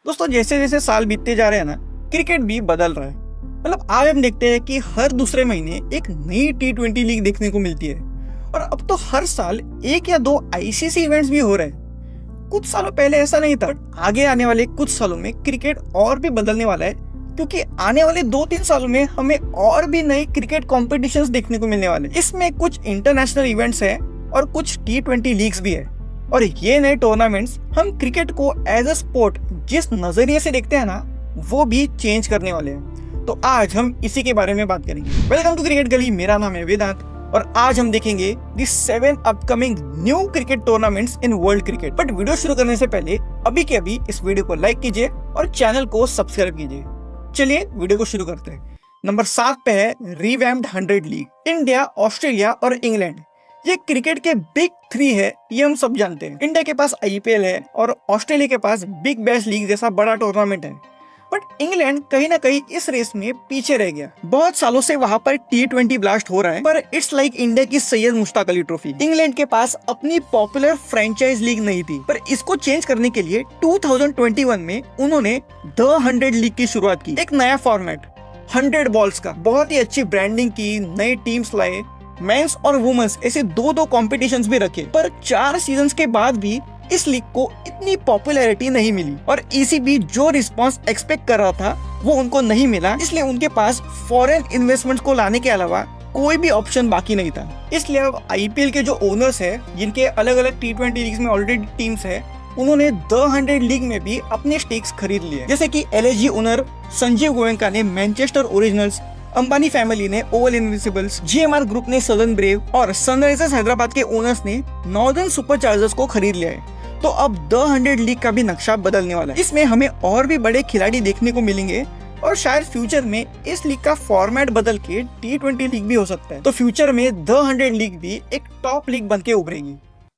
दोस्तों जैसे जैसे साल बीतते जा रहे हैं ना, क्रिकेट भी बदल रहा है। मतलब आज हम देखते हैं कि हर दूसरे महीने एक नई T20 लीग देखने को मिलती है और अब तो हर साल एक या दो आईसीसी इवेंट्स भी हो रहे हैं। कुछ सालों पहले ऐसा नहीं था, बट आगे आने वाले कुछ सालों में क्रिकेट और भी बदलने वाला है, क्योंकि आने वाले 2-3 सालों में हमें और भी नए क्रिकेट कॉम्पिटिशन्स देखने को मिलने वाले। इसमें कुछ इंटरनेशनल इवेंट्स है और कुछ T20 लीग्स भी है, और ये नए टूर्नामेंट्स हम क्रिकेट को एज अ स्पोर्ट जिस नजरिए से देखते हैं ना, वो भी चेंज करने वाले हैं। तो आज हम इसी के बारे में बात करेंगे। वेलकम टू क्रिकेट गली, मेरा नाम है वेदांत और आज हम देखेंगे दी 7 upcoming new cricket tournaments in world cricket. But video शुरू करने से पहले अभी के अभी इस वीडियो को लाइक कीजिए और चैनल को सब्सक्राइब कीजिए। चलिए वीडियो को शुरू करते हैं। नंबर 7 पे है रिवैम्प्ड 100 लीग। इंडिया, ऑस्ट्रेलिया और इंग्लैंड, ये क्रिकेट के बिग 3 है, ये हम सब जानते हैं। इंडिया के पास IPL है और ऑस्ट्रेलिया के पास बिग बैश लीग जैसा बड़ा टूर्नामेंट है। बट इंग्लैंड कहीं ना कहीं इस रेस में पीछे रह गया। बहुत सालों से वहाँ पर T20 ब्लास्ट हो रहा है, पर इट्स लाइक इंडिया की सैयद मुश्ताक अली ट्रॉफी। इंग्लैंड के पास अपनी पॉपुलर फ्रेंचाइज लीग नहीं थी, पर इसको चेंज करने के लिए 2021 में उन्होंने द 100 लीग की शुरुआत की। एक नया फॉर्मेट 100 बॉल्स का, बहुत ही अच्छी ब्रांडिंग की, नई टीम्स लाए, मेंस और वुमेन्स ऐसे दो कॉम्पिटिशन्स भी रखे। पर 4 सीजन्स के बाद भी इस लीग को इतनी पॉपुलैरिटी नहीं मिली और ECB जो रिस्पांस एक्सपेक्ट कर रहा था वो उनको नहीं मिला। इसलिए उनके पास फॉरेन इन्वेस्टमेंट को लाने के अलावा कोई भी ऑप्शन बाकी नहीं था। इसलिए अब IPL के जो ओनर्स है, जिनके अलग अलग T20 लीग्स में ऑलरेडी टीम्स है, उन्होंने द 100 लीग में भी अपने स्टेक्स खरीद लिए। जैसे कि LSG ओनर संजीव गोयनका ने मैनचेस्टर ओरिजिनल्स, अंबानी फैमिली ने ओवल इनविंसिबल्स, GMR ग्रुप ने सदर्न ब्रेव और सनराइजर्स हैदराबाद के ओनर्स ने नॉर्दर्न सुपरचार्जर्स को खरीद लिया है। तो अब द 100 लीग का भी नक्शा बदलने वाला है। इसमें हमें और भी बड़े खिलाड़ी देखने को मिलेंगे और शायद फ्यूचर में इस लीग का फॉर्मेट बदल के T20 लीग भी हो सकता है। तो फ्यूचर में द 100 लीग भी एक टॉप लीग बन के उभरेगी।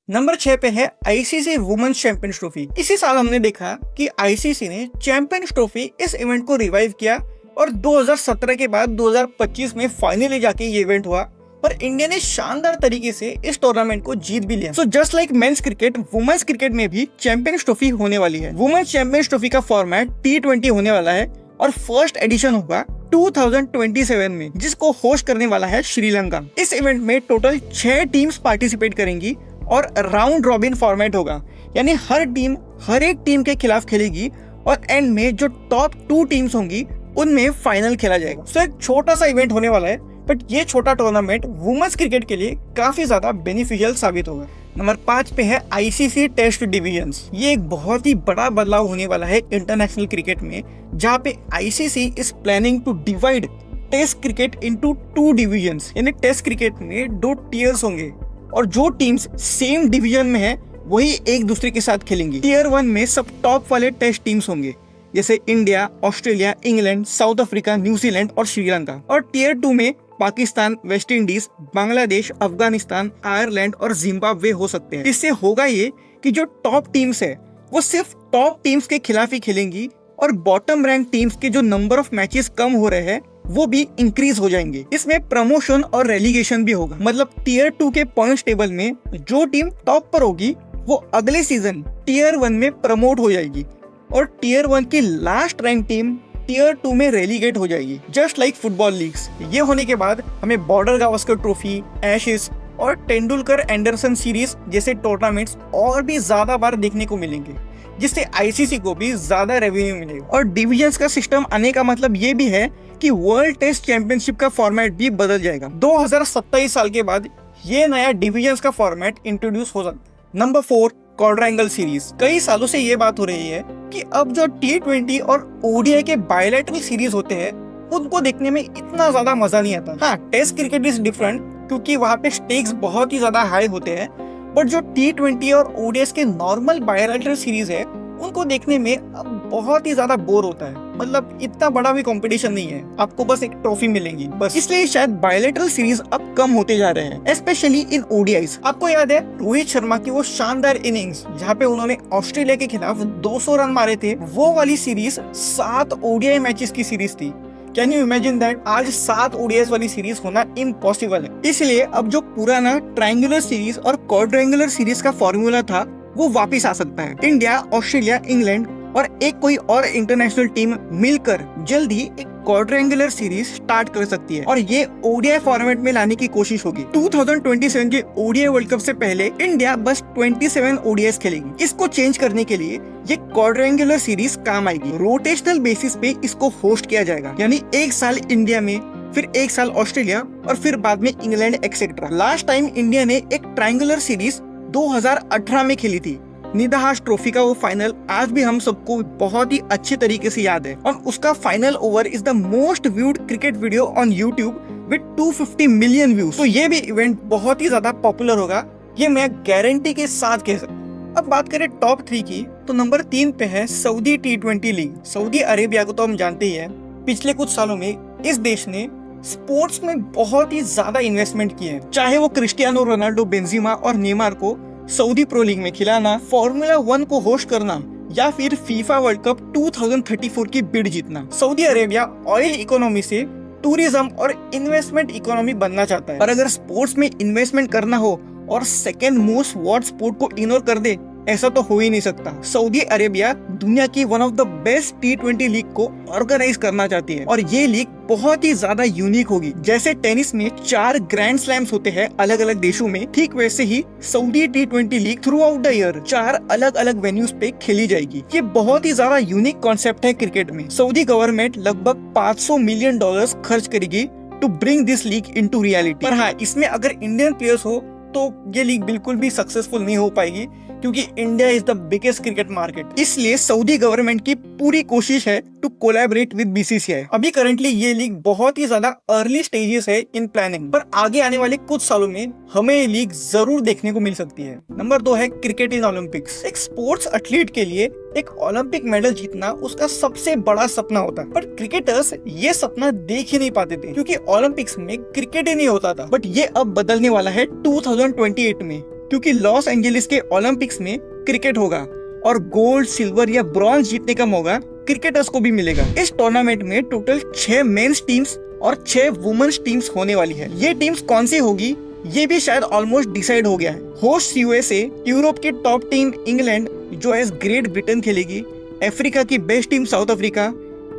नंबर 6 पे है ICC वुमेन्स चैंपियंस ट्रॉफी। इसी साल हमने देखा कि ICC ने चैंपियंस ट्रॉफी इस इवेंट को रिवाइव किया और 2017 के बाद 2025 में फाइनली जाके ये इवेंट हुआ, पर इंडिया ने शानदार तरीके से इस टूर्नामेंट को जीत भी लिया। So just like men's cricket, women's cricket में भी चैंपियंस ट्रॉफी होने वाली है। वुमेन्स चैंपियंस ट्रॉफी का फॉर्मेट T20 होने वाला है और फर्स्ट एडिशन होगा 2027 में, जिसको होस्ट करने वाला है श्रीलंका। इस इवेंट में टोटल 6 टीम्स पार्टिसिपेट करेंगी और राउंड रॉबिन फॉर्मेट होगा, यानी हर टीम हर एक टीम के खिलाफ खेलेगी और एंड में जो टॉप 2 टीम्स होंगी उनमें फाइनल खेला जाएगा। सो एक छोटा सा इवेंट होने वाला है, बट ये छोटा टूर्नामेंट वुमेन्स क्रिकेट के लिए काफी ज्यादा बेनिफिशियल साबित होगा। नंबर 5 पे है ICC टेस्ट डिवीजन्स। ये एक बहुत ही बड़ा बदलाव होने वाला है इंटरनेशनल क्रिकेट में, जहाँ पे ICC is planning to divide test cricket into 2 divisions. यानी टेस्ट क्रिकेट में 2 टियर्स होंगे और जो टीम्स सेम डिवीजन में है वही एक दूसरे के साथ खेलेंगी। टियर 1 में सब टॉप वाले टेस्ट टीम्स होंगे, जैसे India, Australia, England, south Africa, New Zealand और श्रीलंका। और टियर 2 में Pakistan, West Indies, Bangladesh, Afghanistan, Ireland और जिम्बाब्वे हो सकते हैं। इससे होगा ये कि जो टॉप टीम्स है वो सिर्फ टॉप टीम्स के खिलाफ ही खेलेंगी और बॉटम रैंक टीम्स के जो नंबर ऑफ मैचेस कम हो रहे हैं वो भी इंक्रीज हो जाएंगे। इसमें प्रमोशन और रेलीगेशन भी होगा। मतलब टियर 2 के पॉइंट्स टेबल में जो टीम टॉप पर होगी वो अगले सीजन टियर 1 में प्रमोट हो जाएगी और टियर 1 की लास्ट रैंक टीम टियर 2 में रेलीगेट हो जाएगी, जस्ट लाइक फुटबॉल लीग्स। ये होने के बाद हमें बॉर्डर गावस्कर ट्रॉफी, एशेस और तेंदुलकर एंडरसन सीरीज जैसे टूर्नामेंट्स और भी ज्यादा बार देखने को मिलेंगे, जिससे ICC को भी ज्यादा रेवेन्यू मिलेगा। और डिविजन्स का सिस्टम आने का मतलब ये भी है कि वर्ल्ड टेस्ट चैंपियनशिप का फॉर्मेट भी बदल जाएगा। 2027 साल के बाद ये नया डिविजन्स का फॉर्मेट इंट्रोड्यूस हो सकता है। Number 4 quadrangle series. कई सालों से ये बात हो रही है कि अब जो T20 और ODI के बायलैटरल सीरीज होते हैं उनको देखने में इतना ज्यादा मजा नहीं आता। हाँ, टेस्ट क्रिकेट इज डिफरेंट क्योंकि वहाँ पे स्टेक्स बहुत ही ज्यादा हाई होते हैं, बट जो T20 और ODI के नॉर्मल बायलैटरल सीरीज है उनको देखने में अब बहुत ही ज्यादा बोर होता है। मतलब इतना बड़ा भी कंपटीशन नहीं है, आपको बस एक ट्रॉफी मिलेगी बस। इसलिए शायद बायलैटरल सीरीज अब कम होते जा रहे हैं, स्पेशली इन ODIs। आपको याद है रोहित शर्मा की वो शानदार इनिंग्स जहाँ पे उन्होंने ऑस्ट्रेलिया के खिलाफ 200 रन मारे थे, वो वाली सीरीज 7 ODI मैचेस की सीरीज थी। Can you imagine that? आज 7 ODIs वाली सीरीज होना इम्पॉसिबल है। इसलिए अब जो पुराना ट्रायंगुलर सीरीज और क्वाड्रेंगुलर सीरीज का फॉर्मूला था वो वापिस आ सकता है। इंडिया, ऑस्ट्रेलिया, इंग्लैंड और एक कोई और इंटरनेशनल टीम मिलकर जल्द ही एक क्वाड्रेंगुलर सीरीज स्टार्ट कर सकती है और ये ओडीआई फॉर्मेट में लाने की कोशिश होगी। 2027 के ओडीआई वर्ल्ड कप से पहले इंडिया बस 27 ओडीआईस खेलेगी। इसको चेंज करने के लिए ये क्वाड्रेंगुलर सीरीज काम आएगी। रोटेशनल बेसिस पे इसको होस्ट किया जाएगा, यानी एक साल इंडिया में, फिर एक साल ऑस्ट्रेलिया और फिर बाद में England etcetera. Last time India ने एक ट्रायंगुलर सीरीज 2018 में खेली थी। निदाहास ट्रॉफी का वो फाइनल आज भी हम सबको बहुत ही अच्छे तरीके से याद है और उसका final over is the most viewed cricket video on YouTube with 250 million views. तो ये भी इवेंट बहुत ही ज्यादा पॉपुलर होगा, ये मैं गारंटी के साथ कह सकता हूँ। अब बात करें टॉप 3 की, तो नंबर 3 पे है Saudi T20 league. Saudi Arabia को तो हम जानते ही है, पिछले कुछ सालों में इस देश ने स्पोर्ट्स में बहुत ही ज्यादा इन्वेस्टमेंट किए हैं। चाहे वो क्रिस्टियानो रोनाल्डो, बेंजिमा और नेमार को सऊदी प्रो लीग में खिलाना, फॉर्मूला 1 को होस्ट करना या फिर फीफा वर्ल्ड कप 2034 की बिड जीतना। सऊदी अरेबिया ऑयल इकोनॉमी से टूरिज्म और इन्वेस्टमेंट इकोनॉमी बनना चाहता है। और अगर स्पोर्ट्स में इन्वेस्टमेंट करना हो और सेकेंड मोस्ट वॉच स्पोर्ट को इग्नोर कर दे, ऐसा तो हो ही नहीं सकता। सऊदी अरेबिया दुनिया की one of the best T20 league को ऑर्गेनाइज करना चाहती है और ये लीग बहुत ही ज्यादा यूनिक होगी। जैसे टेनिस में 4 ग्रैंड स्लैम्स होते हैं अलग अलग देशों में, ठीक वैसे ही Saudi T20 league throughout the year 4 अलग अलग वेन्यूज पे खेली जाएगी। ये बहुत ही ज्यादा यूनिक कॉन्सेप्ट है क्रिकेट में। सऊदी गवर्नमेंट लगभग $500 मिलियन खर्च करेगी to bring this league into reality. पर हाँ, इसमें अगर इंडियन प्लेयर्स हो तो ये लीग बिल्कुल भी सक्सेसफुल नहीं हो पाएगी, क्योंकि India is the biggest cricket market. इसलिए सऊदी गवर्नमेंट की पूरी कोशिश है टू कोलैबोरेट विद बीसीसीआई। अभी करंटली ये लीग बहुत ही ज्यादा अर्ली स्टेजेस है इन प्लानिंग, पर आगे आने वाले कुछ सालों में हमें ये लीग जरूर देखने को मिल सकती है। नंबर 2 है क्रिकेट इन ओलंपिक्स। एक स्पोर्ट्स एथलीट के लिए एक ओलंपिक मेडल जीतना उसका सबसे बड़ा सपना होता है, पर क्रिकेटर्स ये सपना देख ही नहीं पाते थे, क्योंकि ओलंपिक्स में क्रिकेट ही नहीं होता था। बट ये अब बदलने वाला है 2028 में, क्योंकि लॉस एंजेलिस के ओलंपिक्स में क्रिकेट होगा और गोल्ड, सिल्वर या ब्रॉन्ज जीतने का मौका क्रिकेटर्स को भी मिलेगा। इस टूर्नामेंट में टोटल 6 मेंस टीम्स और 6 वुमेन्स टीम्स होने वाली है। ये टीम्स कौन सी होगी ये भी शायद ऑलमोस्ट डिसाइड हो गया है। होस्ट यूएसए, यूरोप की टॉप टीम इंग्लैंड जो एज ग्रेट ब्रिटेन खेलेगी, अफ्रीका की best team south Africa,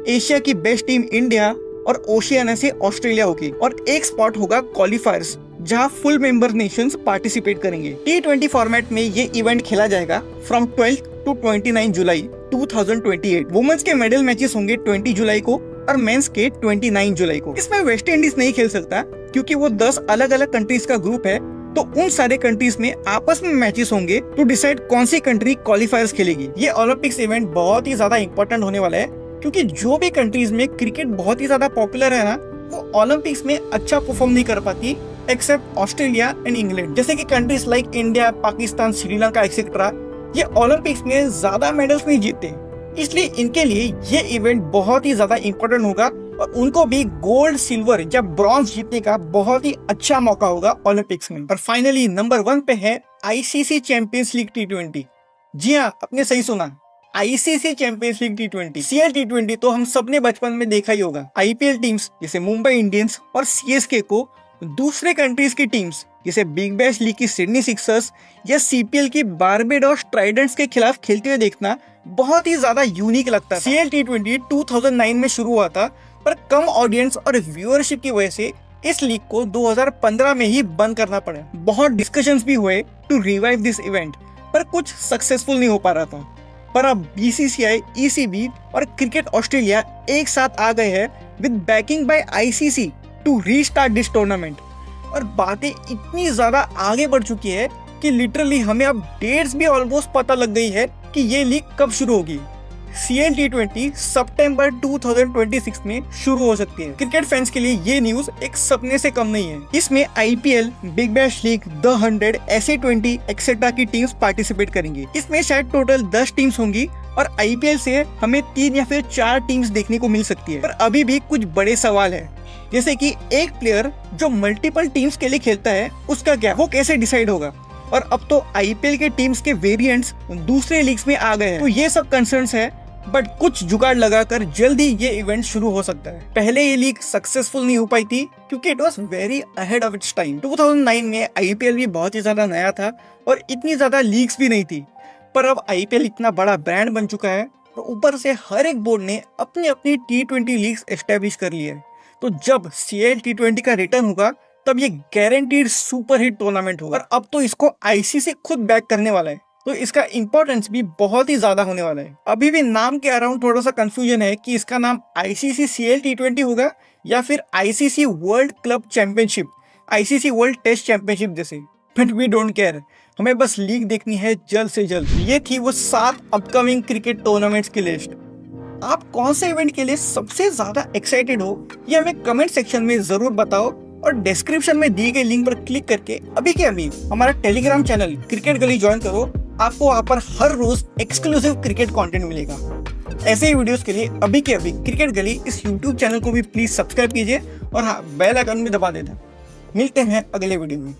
Asia की बेस्ट टीम इंडिया और ओशियाना से ऑस्ट्रेलिया होगी। और एक स्पॉट होगा क्वालिफायर्स जहां फुल मेंबर नेशंस पार्टिसिपेट करेंगे। T20 फॉर्मेट में ये इवेंट खेला जाएगा फ्रॉम 12 टू 29 जुलाई 2028। वुमेन्स के मेडल मैचेस होंगे 20 जुलाई को और मेंस के 29 जुलाई को। इसमें वेस्ट इंडीज नहीं खेल सकता क्योंकि वो 10 अलग अलग कंट्रीज का ग्रुप है, तो उन सारे कंट्रीज में आपस में मैचेस होंगे टू डिसाइड कौन सी कंट्री क्वालिफायर्स खेलेगी। ये ओलंपिक्स इवेंट बहुत ही ज्यादा इंपॉर्टेंट होने वाला है, क्योंकि जो भी कंट्रीज में क्रिकेट बहुत ही ज्यादा पॉपुलर है ना, वो ओलंपिक्स में अच्छा परफॉर्म नहीं कर पाती एक्सेप्ट ऑस्ट्रेलिया एंड इंग्लैंड। जैसे कि countries like India, Pakistan, Sri Lanka etcetera, ये ओलंपिक्स में ज्यादा मेडल्स नहीं जीतते, इसलिए इनके लिए ये इवेंट बहुत ही ज्यादा इंपॉर्टेंट होगा और उनको भी गोल्ड, सिल्वर या ब्रॉन्ज जीतने का बहुत ही अच्छा मौका होगा ओलंपिक्स में। और फाइनली नंबर 1 पे है आईसीसी चैंपियंस लीग T20। जी हाँ, आपने सही सुना, ICC champions league T20। CL T20 तो हम सबने बचपन में देखा ही होगा। IPL टीम्स जैसे मुंबई इंडियंस और CSK को दूसरे कंट्रीज की टीम्स जैसे बिग बैश लीग की सिडनी सिक्सर्स या CPL की बारबेडोस ट्राइडेंट्स के खिलाफ खेलते हुए देखना बहुत ही ज्यादा यूनिक लगता है। CL T20 2009 में शुरू हुआ था, पर कम ऑडियंस और व्यूअरशिप की वजह से इस लीग को 2015 में ही बंद करना पड़ा। बहुत डिस्कशंस भी हुए टू रिवाइव दिस इवेंट, पर कुछ सक्सेसफुल नहीं हो पा रहा था। पर अब BCCI, ECB और क्रिकेट ऑस्ट्रेलिया एक साथ आ गए हैं with backing by ICC to restart this tournament. और बातें इतनी ज्यादा आगे बढ़ चुकी है कि लिटरली हमें अब डेट्स भी ऑलमोस्ट पता लग गई है कि ये लीग कब शुरू होगी। CL T20 सितंबर 2026 में शुरू हो सकती है। क्रिकेट फैंस के लिए ये न्यूज एक सपने से कम नहीं है। इसमें IPL, big bash league, the 100, SA20 etcetera की टीम्स पार्टिसिपेट करेंगी। इसमें शायद टोटल 10 टीम्स होंगी और IPL से हमें 3 या फिर 4 टीम्स देखने को मिल सकती है। पर अभी भी कुछ बड़े सवाल है, जैसे कि एक प्लेयर जो मल्टीपल टीम्स के लिए खेलता है उसका क्या, वो कैसे डिसाइड होगा। और अब तो IPL के टीम्स के वेरिएंट्स दूसरे लीग्स में आ गए हैं, तो ये सब कंसर्न्स है। बट कुछ जुगाड़ लगाकर जल्दी ये इवेंट शुरू हो सकता है। पहले ये लीग सक्सेसफुल नहीं हो पाई थी क्योंकि it was very ahead of its time. 2009 में IPL भी बहुत ही ज्यादा नया था और इतनी ज्यादा लीग्स भी नहीं थी। पर अब IPL इतना बड़ा ब्रांड बन चुका है और ऊपर से हर एक बोर्ड ने अपनी अपनी T20 लीग्स एस्टेब्लिश कर ली है। तो जब CL T20 का रिटर्न होगा तब ये गारंटीड सुपर हिट टूर्नामेंट होगा। और अब तो इसको ICC खुद बैक करने वाला है, तो इसका इंपॉर्टेंस भी बहुत ही ज्यादा होने वाला है। अभी भी नाम के अराउंड थोड़ा सा कंफ्यूजन है कि इसका नाम ICC CL T20 होगा या फिर ICC world club championship, ICC world test championship जैसे। बट वी डोंट केयर, हमें बस लीग देखनी है जल्द से जल्द। ये थी वो 7 अपकमिंग क्रिकेट टूर्नामेंट्स की लिस्ट। आप कौन से इवेंट के लिए सबसे ज्यादा एक्साइटेड हो ये हमें कमेंट सेक्शन में जरूर बताओ, और डिस्क्रिप्शन में दी गई लिंक पर क्लिक करके अभी के अभी हमारा टेलीग्राम चैनल क्रिकेट गली ज्वाइन करो। आपको वहाँ पर हर रोज एक्सक्लूसिव क्रिकेट कंटेंट मिलेगा। ऐसे ही वीडियोस के लिए अभी के अभी क्रिकेट गली इस यूट्यूब चैनल को भी प्लीज सब्सक्राइब कीजिए, और हाँ, बेल आइकन भी दबा देना। मिलते हैं अगले वीडियो में।